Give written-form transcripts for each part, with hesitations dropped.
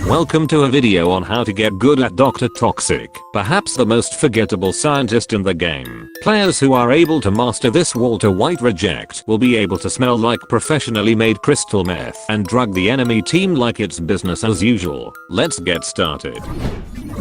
Welcome to a video on how to get good at Dr. Toxic, perhaps the most forgettable scientist in the game. Players who are able to master this Walter White reject will be able to smell like professionally made crystal meth and drug the enemy team like it's business as usual. Let's get started.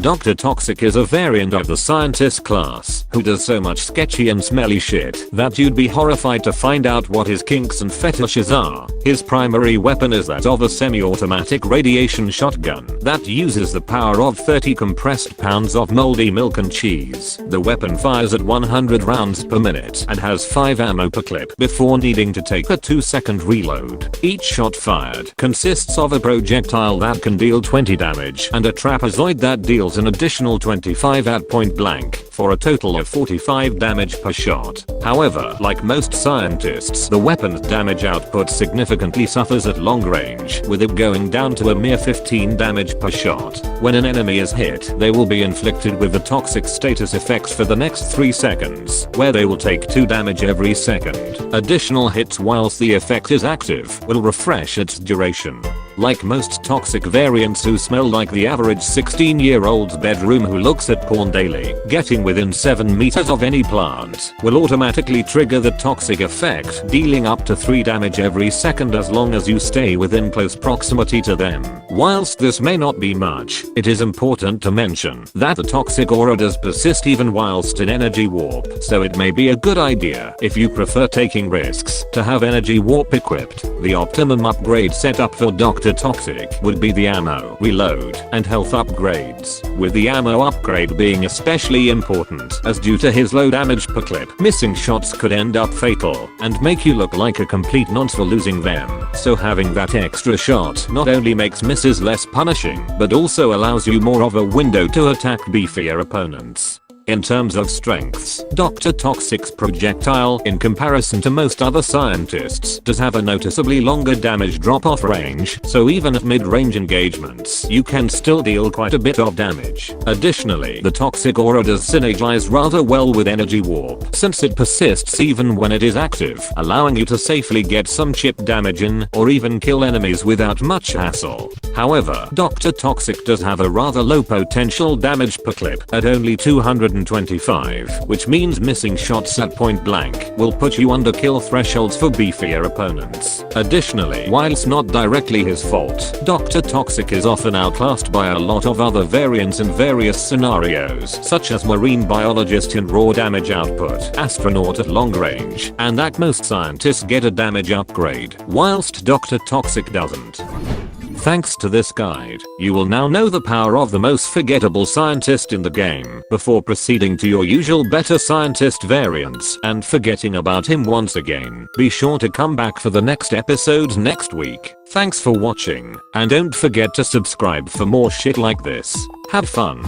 Dr. Toxic is a variant of the scientist class who does so much sketchy and smelly shit that you'd be horrified to find out what his kinks and fetishes are. His primary weapon is that of a semi-automatic radiation shotgun that uses the power of 30 compressed pounds of moldy milk and cheese. The weapon fires at 100 rounds per minute and has 5 ammo per clip before needing to take a 2-second reload. Each shot fired consists of a projectile that can deal 20 damage and a trapezoid that deals an additional 25 at point blank for a total of 45 damage per shot. However, like most scientists, the weapon's damage output significantly suffers at long range, with it going down to a mere 15 damage per shot. When an enemy is hit, they will be inflicted with the toxic status effects for the next 3 seconds, where they will take 2 damage every second. Additional hits whilst the effect is active will refresh its duration. Like most toxic variants who smell like the average 16-year-old's bedroom who looks at porn daily, getting within 7 meters of any plant will automatically trigger the toxic effect, dealing up to 3 damage every second as long as you stay within close proximity to them. Whilst this may not be much, it is important to mention that the toxic aura does persist even whilst in energy warp, so it may be a good idea, if you prefer taking risks, to have energy warp equipped. The optimum upgrade setup for Dr. Toxic would be the ammo, reload, and health upgrades, with the ammo upgrade being especially important as due to his low damage per clip, missing shots could end up fatal and make you look like a complete nonce for losing them. So having that extra shot not only makes misses less punishing, but also allows you more of a window to attack beefier opponents. In terms of strengths, Dr. Toxic's projectile, in comparison to most other scientists, does have a noticeably longer damage drop-off range, so even at mid-range engagements, you can still deal quite a bit of damage. Additionally, the toxic aura does synergize rather well with energy warp, since it persists even when it is active, allowing you to safely get some chip damage in, or even kill enemies without much hassle. However, Dr. Toxic does have a rather low potential damage per clip, at only 225, which means missing shots at point blank will put you under kill thresholds for beefier opponents. Additionally, whilst not directly his fault, Dr. Toxic is often outclassed by a lot of other variants in various scenarios, such as marine biologist in raw damage output, astronaut at long range, and that most scientists get a damage upgrade, whilst Dr. Toxic doesn't. Thanks to this guide, you will now know the power of the most forgettable scientist in the game, before proceeding to your usual better scientist variants and forgetting about him once again. Be sure to come back for the next episode next week. Thanks for watching, and don't forget to subscribe for more shit like this. Have fun.